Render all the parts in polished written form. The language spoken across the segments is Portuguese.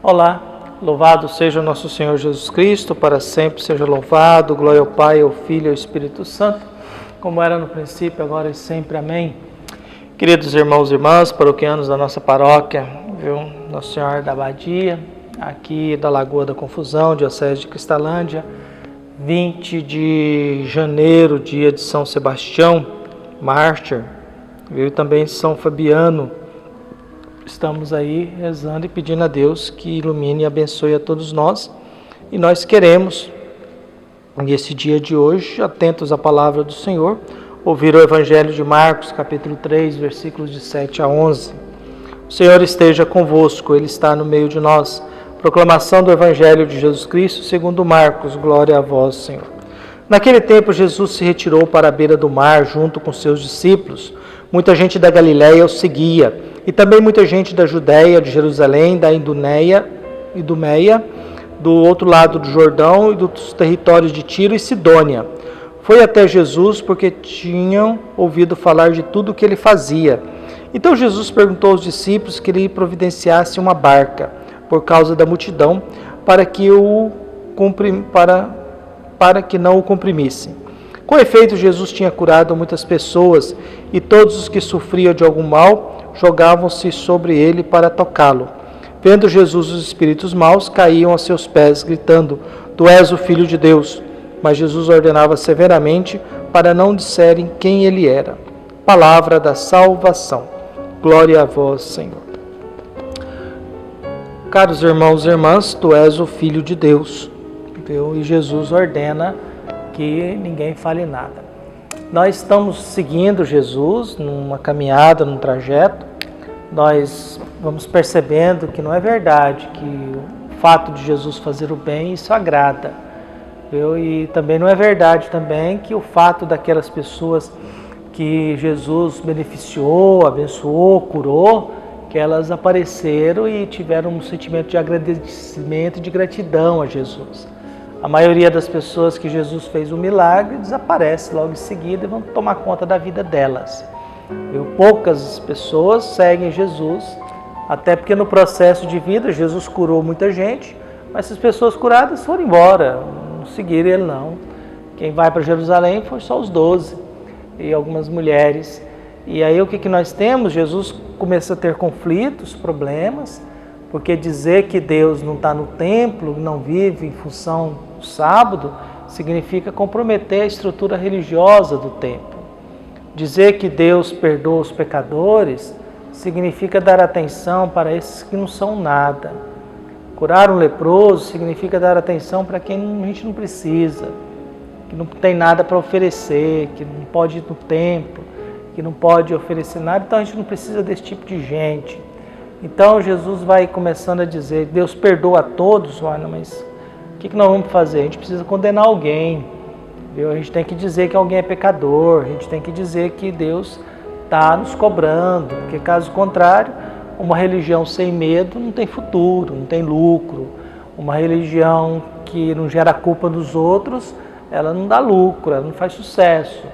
Olá, louvado seja o nosso Senhor Jesus Cristo, para sempre seja louvado, glória ao Pai, ao Filho e ao Espírito Santo, como era no princípio, agora e sempre, amém. Queridos irmãos e irmãs, paroquianos da nossa paróquia, Nossa Senhora da Abadia, aqui da Lagoa da Confusão, diocese de Cristalândia, 20 de janeiro, dia de São Sebastião, mártir, e também São Fabiano. Estamos aí rezando e pedindo a Deus que ilumine e abençoe a todos nós. E nós queremos, nesse dia de hoje, atentos à palavra do Senhor, ouvir o Evangelho de Marcos, capítulo 3, versículos de 7 a 11. O Senhor esteja convosco, Ele está no meio de nós. Proclamação do Evangelho de Jesus Cristo, segundo Marcos, glória a vós, Senhor. Naquele tempo, Jesus se retirou para a beira do mar, junto com seus discípulos. Muita gente da Galiléia o seguia, e também muita gente da Judéia, de Jerusalém, da Idumeia, do outro lado do Jordão e dos territórios de Tiro e Sidônia. Foi até Jesus porque tinham ouvido falar de tudo o que ele fazia. Então Jesus perguntou aos discípulos que lhe providenciasse uma barca, por causa da multidão, para que não o comprimissem. Com efeito, Jesus tinha curado muitas pessoas, e todos os que sofriam de algum mal jogavam-se sobre ele para tocá-lo. Vendo Jesus os espíritos maus, caíam a seus pés, gritando: Tu és o Filho de Deus. Mas Jesus ordenava severamente para não disserem quem ele era. Palavra da salvação. Glória a vós, Senhor. Caros irmãos e irmãs, Tu és o Filho de Deus. E Jesus ordena que ninguém fale nada. Nós estamos seguindo Jesus numa caminhada, num trajeto. Nós vamos percebendo que não é verdade que o fato de Jesus fazer o bem, isso agrada. E também não é verdade também que o fato daquelas pessoas que Jesus beneficiou, abençoou, curou, que elas apareceram e tiveram um sentimento de agradecimento e de gratidão a Jesus. A maioria das pessoas que Jesus fez um milagre desaparece logo em seguida e vão tomar conta da vida delas. Poucas pessoas seguem Jesus, até porque no processo de vida Jesus curou muita gente, mas essas pessoas curadas foram embora, não seguiram ele não. Quem vai para Jerusalém foi só os 12 e algumas mulheres. E aí o que nós temos? Jesus começa a ter conflitos, problemas, porque dizer que Deus não está no templo, não vive em função do sábado, significa comprometer a estrutura religiosa do templo. Dizer que Deus perdoa os pecadores significa dar atenção para esses que não são nada. Curar um leproso significa dar atenção para quem a gente não precisa, que não tem nada para oferecer, que não pode ir no templo, que não pode oferecer nada, então a gente não precisa desse tipo de gente. Então Jesus vai começando a dizer: Deus perdoa a todos, mas o que nós vamos fazer? A gente precisa condenar alguém, viu? A gente tem que dizer que alguém é pecador, a gente tem que dizer que Deus está nos cobrando, porque caso contrário, uma religião sem medo não tem futuro, não tem lucro. Uma religião que não gera culpa dos outros, ela não dá lucro, ela não faz sucesso.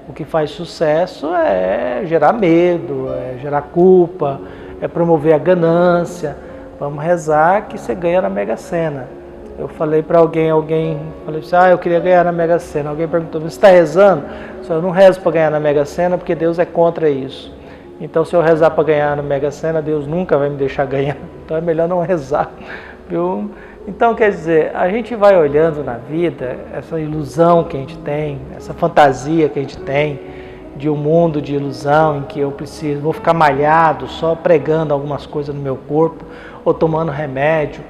O que faz sucesso é gerar medo, é gerar culpa, é promover a ganância. Vamos rezar que você ganha na Mega Sena. Eu falei para alguém falei assim: eu queria ganhar na Mega Sena. Alguém perguntou: você está rezando? Eu não rezo para ganhar na Mega Sena porque Deus é contra isso. Então, se eu rezar para ganhar na Mega Sena, Deus nunca vai me deixar ganhar. Então é melhor não rezar, viu? Então, quer dizer, a gente vai olhando na vida essa ilusão que a gente tem, essa fantasia que a gente tem de um mundo de ilusão em que eu vou ficar malhado só pregando algumas coisas no meu corpo ou tomando remédio,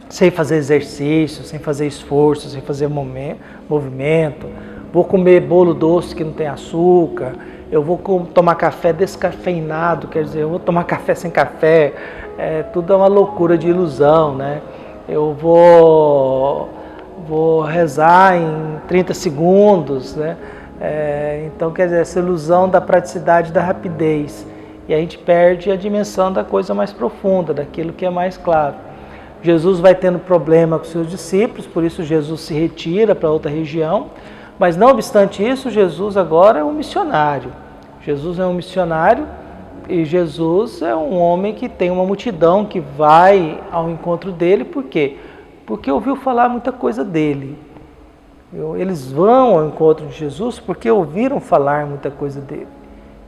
sem fazer exercício, sem fazer esforço, sem fazer movimento. Vou comer bolo doce que não tem açúcar, eu vou tomar café descafeinado, quer dizer, eu vou tomar café sem café. Tudo é uma loucura de ilusão, né? Eu vou rezar em 30 segundos, né? Então, quer dizer, essa ilusão da praticidade, da rapidez. E a gente perde a dimensão da coisa mais profunda, daquilo que é mais claro. Jesus vai tendo problema com seus discípulos, por isso Jesus se retira para outra região. Mas não obstante isso, Jesus agora é um missionário. Jesus é um missionário E Jesus é um homem que tem uma multidão que vai ao encontro dele, por quê? Porque ouviu falar muita coisa dele. Eles vão ao encontro de Jesus porque ouviram falar muita coisa dele.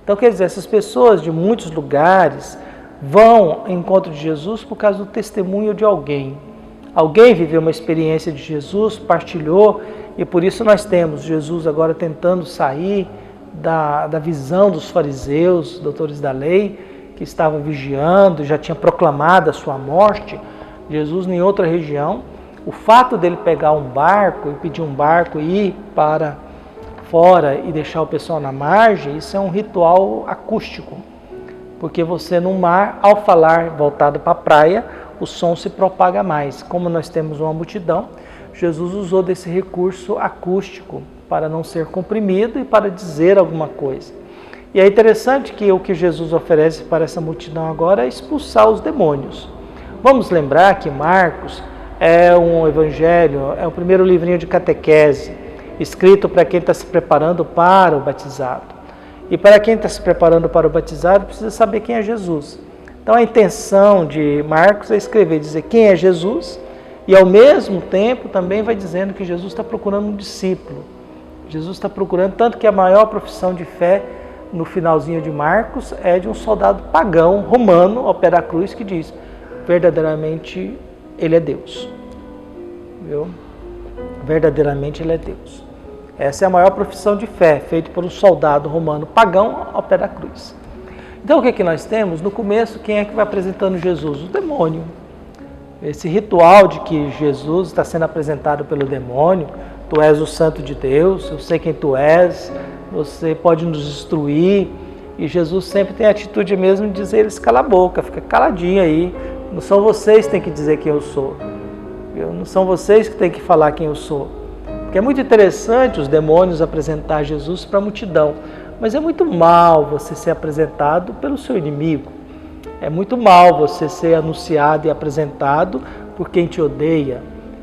Então, quer dizer, essas pessoas de muitos lugares vão ao encontro de Jesus por causa do testemunho de alguém. Alguém viveu uma experiência de Jesus, partilhou, e por isso nós temos Jesus agora tentando sair da visão dos fariseus, doutores da lei, que estavam vigiando, já tinha proclamado a sua morte. Jesus em outra região. O fato dele pegar um barco e pedir um barco e ir para fora e deixar o pessoal na margem, isso é um ritual acústico. Porque você no mar, ao falar voltado para a praia, o som se propaga mais. Como nós temos uma multidão, Jesus usou desse recurso acústico para não ser comprimido e para dizer alguma coisa. E é interessante que o que Jesus oferece para essa multidão agora é expulsar os demônios. Vamos lembrar que Marcos é um evangelho, é o primeiro livrinho de catequese, escrito para quem está se preparando para o batizado. E para quem está se preparando para o batizado, precisa saber quem é Jesus. Então a intenção de Marcos é escrever, dizer quem é Jesus, e ao mesmo tempo também vai dizendo que Jesus está procurando um discípulo. Jesus está procurando, tanto que a maior profissão de fé no finalzinho de Marcos é de um soldado pagão romano ao pé da cruz que diz, verdadeiramente ele é Deus. Viu? Verdadeiramente ele é Deus. Essa é a maior profissão de fé, feita por um soldado romano pagão ao pé da cruz. Então o que é que nós temos? No começo, quem é que vai apresentando Jesus? O demônio. Esse ritual de que Jesus está sendo apresentado pelo demônio, tu és o santo de Deus, eu sei quem tu és, você pode nos destruir. E Jesus sempre tem a atitude mesmo de dizer eles cala a boca, fica caladinho aí. Não são vocês que têm que dizer quem eu sou. Não são vocês que têm que falar quem eu sou. Porque é muito interessante os demônios apresentar Jesus para a multidão. Mas é muito mal você ser apresentado pelo seu inimigo. É muito mal você ser anunciado e apresentado por quem te odeia.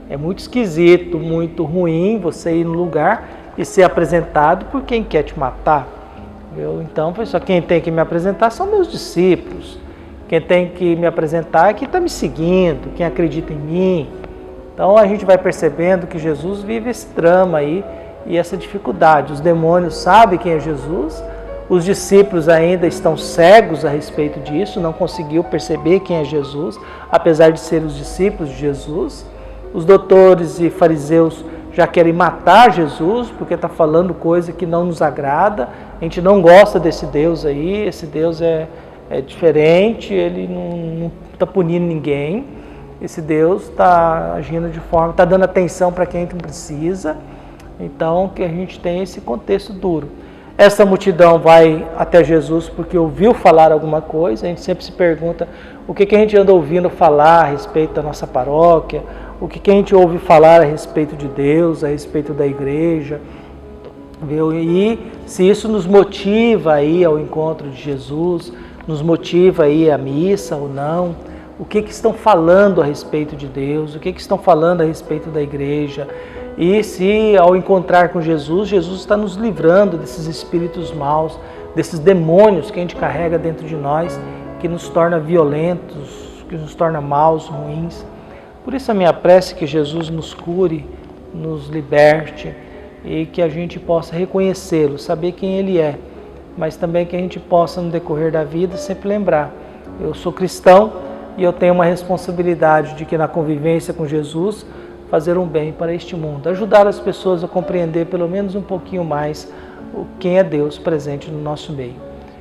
É muito esquisito, muito ruim você ir no lugar e ser apresentado por quem quer te matar. Então, só quem tem que me apresentar são meus discípulos. Quem tem que me apresentar é quem está me seguindo, quem acredita em mim. Então a gente vai percebendo que Jesus vive esse drama aí e essa dificuldade. Os demônios sabem quem é Jesus, os discípulos ainda estão cegos a respeito disso, não conseguiu perceber quem é Jesus, apesar de serem os discípulos de Jesus. Os doutores e fariseus já querem matar Jesus, porque está falando coisa que não nos agrada. A gente não gosta desse Deus aí, esse Deus é diferente, ele não está punindo ninguém. Esse Deus está agindo de forma, está dando atenção para quem não precisa. Então, que a gente tem esse contexto duro. Essa multidão vai até Jesus porque ouviu falar alguma coisa. A gente sempre se pergunta o que a gente anda ouvindo falar a respeito da nossa paróquia, o que a gente ouve falar a respeito de Deus, a respeito da igreja. Viu? E se isso nos motiva a ir ao encontro de Jesus, nos motiva a ir à missa ou não. O que estão falando a respeito de Deus, o que estão falando a respeito da igreja. E se ao encontrar com Jesus, Jesus está nos livrando desses espíritos maus, desses demônios que a gente carrega dentro de nós, que nos torna violentos, que nos torna maus, ruins. Por isso a minha prece é que Jesus nos cure, nos liberte e que a gente possa reconhecê-lo, saber quem Ele é, mas também que a gente possa no decorrer da vida sempre lembrar, eu sou cristão e eu tenho uma responsabilidade de que na convivência com Jesus fazer um bem para este mundo, ajudar as pessoas a compreender pelo menos um pouquinho mais quem é Deus presente no nosso meio.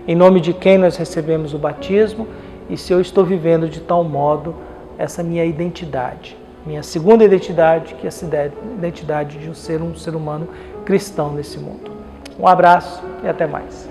Em nome de quem nós recebemos o batismo e se eu estou vivendo de tal modo essa minha identidade, minha segunda identidade, que é a identidade de ser um ser humano cristão nesse mundo. Um abraço e até mais.